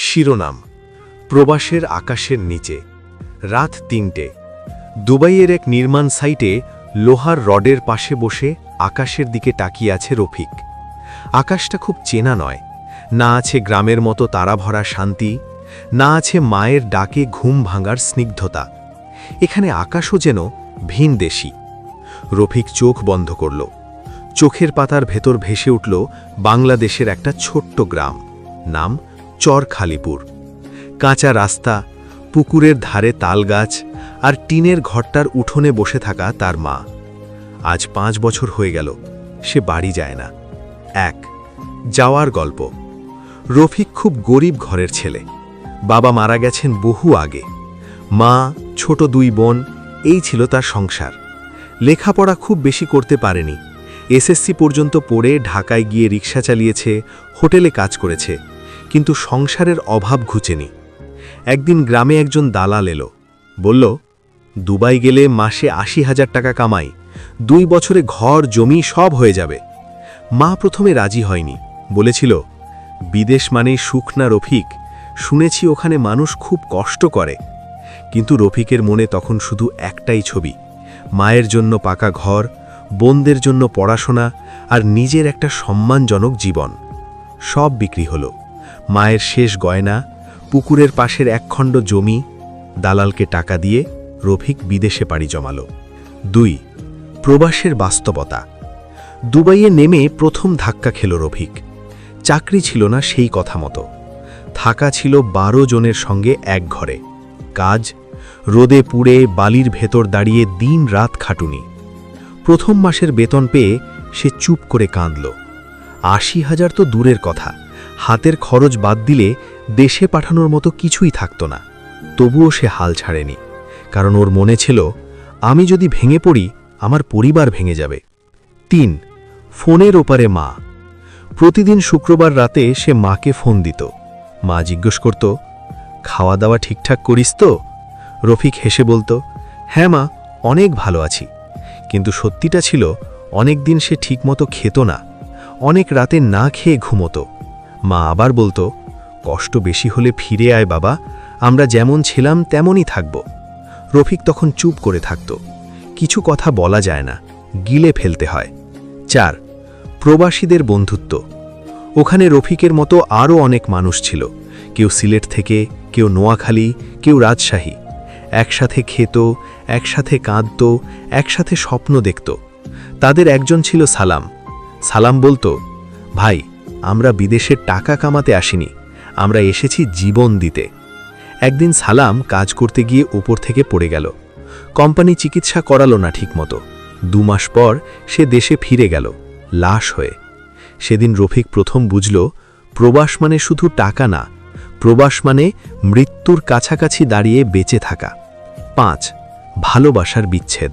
শিরোনাম প্রবাসের আকাশের নিচে। রাত ৩টে। দুবাইয়ের এক নির্মাণ সাইটে লোহার রডের পাশে বসে আকাশের দিকে তাকিয়ে আছে রফিক। আকাশটা খুব চেনা নয়, না আছে গ্রামের মতো তারাভরা শান্তি, না আছে মায়ের ডাকে ঘুম ভাঙার স্নিগ্ধতা। এখানে আকাশও যেন ভিনদেশী। রফিক চোখ বন্ধ করল। চোখের পাতার ভেতর ভেসে উঠল বাংলাদেশের একটা ছোট্ট গ্রাম, নাম চরখালিপুর। কাঁচা রাস্তা, পুকুরের ধারে তালগাছ আর টিনের ঘরটার উঠোনে বসে থাকা তার মা। আজ ৫ বছর হয়ে গেল সে বাড়ি যায় না। যাওয়ার গল্প। রফিক খুব গরিব ঘরের ছেলে। বাবা মারা গেছেন বহু আগে। মা, ছোট ২ বোন, এই ছিল তার সংসার। লেখাপড়া খুব বেশি করতে পারেনি। এসএসসি পর্যন্ত পড়ে ঢাকায় গিয়ে রিক্সা চালিয়েছে, হোটেলে কাজ করেছে, কিন্তু সংসারের অভাব ঘুচেনি। একদিন গ্রামে একজন দালাল এলো, বলল, দুবাই গেলে মাসে ৮০,০০০ টাকা কামাই, ২ বছরে ঘর জমি সব হয়ে যাবে। মা প্রথমে রাজি হয়নি, বলেছিল, বিদেশ মানেই সুখ না রফিক, শুনেছি ওখানে মানুষ খুব কষ্ট করে। কিন্তু রফিকের মনে তখন শুধু একটাই ছবি, মায়ের জন্য পাকা ঘর, বোনদের জন্য পড়াশোনা আর নিজের একটা সম্মানজনক জীবন। সব বিক্রি হলো। মায়ের শেষ গয়না, পুকুরের পাশের একখণ্ড জমি। দালালকে টাকা দিয়ে রফিক বিদেশে পাড়ি জমালো। ২ প্রবাসের বাস্তবতা। দুবাইয়ে নেমে প্রথম ধাক্কা খেল রফিক। চাকরি ছিল না সেই কথা মতো। থাকা ছিল ১২ জনের সঙ্গে এক ঘরে। কাজ, রোদে পুড়ে বালির ভেতর দাঁড়িয়ে দিন রাত খাটুনি। প্রথম মাসের বেতন পেয়ে সে চুপ করে কাঁদল। ৮০,০০০ তো দূরের কথা, হাতের খরচ বাদ দিলে দেশে পাঠানোর মতো কিছুই থাকত না। তবুও সে হাল ছাড়েনি, কারণ ওর মনে ছিল, আমি যদি ভেঙে পড়ি আমার পরিবার ভেঙে যাবে। ৩ ফোনের ওপারে মা। প্রতিদিন শুক্রবার রাতে সে মাকে ফোন দিত। মা জিজ্ঞেস করত, খাওয়া দাওয়া ঠিকঠাক করিস তো? রফিক হেসে বলতো, হ্যাঁ মা, অনেক ভালো আছি। কিন্তু সত্যিটা ছিল, অনেক দিন সে ঠিকমতো খেত না, অনেক রাতে না খেয়ে ঘুমোতো। মা আবার বলতো, কষ্ট বেশি হলে ফিরে আয় বাবা, আমরা যেমন ছিলাম তেমনই থাকব। রফিক তখন চুপ করে থাকত। কিছু কথা বলা যায় না, গিলে ফেলতে হয়। ৪ প্রবাসীদের বন্ধুত্ব। ওখানে রফিকের মতো আরও অনেক মানুষ ছিল। কেউ সিলেট থেকে, কেউ নোয়াখালী, কেউ রাজশাহী। একসাথে খেত, একসাথে কাঁদত, একসাথে স্বপ্ন দেখত। তাদের একজন ছিল সালাম। সালাম বলতো, ভাই, আমরা বিদেশে টাকা কামাতে আসিনি, আমরা এসেছি জীবন দিতে। একদিন সালাম কাজ করতে গিয়ে উপর থেকে পড়ে গেল। কোম্পানি চিকিৎসা করালো না ঠিকমতো। ২ মাস পর সে দেশে ফিরে গেল, লাশ হয়ে। সেদিন রফিক প্রথম বুঝল, প্রবাস মানে শুধু টাকা না, প্রবাস মানে মৃত্যুর কাছাকাছি দাঁড়িয়ে বেঁচে থাকা। ৫ ভালোবাসার বিচ্ছেদ।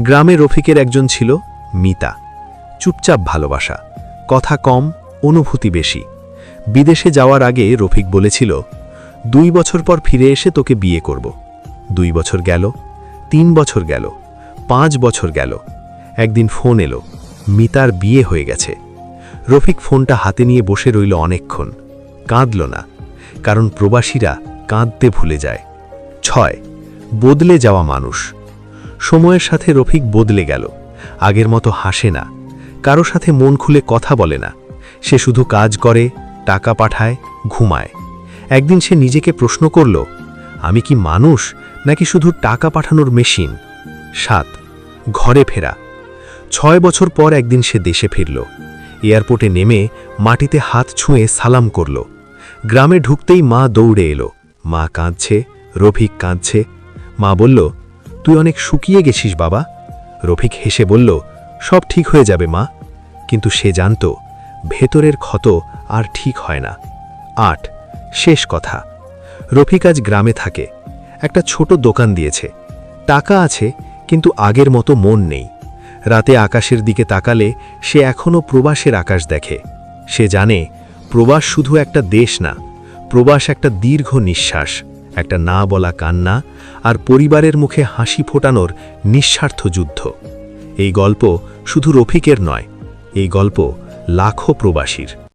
গ্রামে রফিকের একজন ছিল, মিতা। চুপচাপ ভালোবাসা, কথা কম, অনুভূতি বেশি। বিদেশে যাওয়ার আগে রফিক বলেছিল, ২ বছর পর ফিরে এসে তোকে বিয়ে করব। ২ বছর গেল, ৩ বছর গেল, ৫ বছর গেল। একদিন ফোন এলো, মিতার বিয়ে হয়ে গেছে। রফিক ফোনটা হাতে নিয়ে বসে রইল অনেকক্ষণ, কাঁদল না, কারণ প্রবাসীরা কাঁদতে ভুলে যায়। ৬ বদলে যাওয়া মানুষ। সময়ের সাথে রফিক বদলে গেল। আগের মতো হাসে না, কারো সাথে মন খুলে কথা বলে না। সে শুধু কাজ করে, টাকা পাঠায়, ঘুমায়। একদিন সে নিজেকে প্রশ্ন করল, আমি কি মানুষ নাকি শুধু টাকা পাঠানোর মেশিন? ৭ ঘরে ফেরা। ৬ বছর পর একদিন সে দেশে ফিরল। এয়ারপোর্টে নেমে মাটিতে হাত ছুঁয়ে সালাম করল। গ্রামে ঢুকতেই মা দৌড়ে এলো। মা কাঁদছে, রফিক কাঁদছে। মা বলল, তুই অনেক শুকিয়ে গেছিস বাবা। রফিক হেসে বলল, সব ঠিক হয়ে যাবে মা। কিন্তু সে জানত, ভেতরের ক্ষত আর ঠিক হয় না। ৮ শেষ কথা। রফিক আজ গ্রামে থাকে, একটা ছোট দোকান দিয়েছে। টাকা আছে, কিন্তু আগের মতো মন নেই। রাতে আকাশের দিকে তাকালে সে এখনও প্রবাসের আকাশ দেখে। সে জানে, প্রবাস শুধু একটা দেশ না, প্রবাস একটা দীর্ঘ নিঃশ্বাস, একটা না বলা কান্না আর পরিবারের মুখে হাসি ফোটানোর নিঃস্বার্থ যুদ্ধ। এই গল্প শুধু রফিকের নয়, এই গল্প লাখো প্রবাসীর।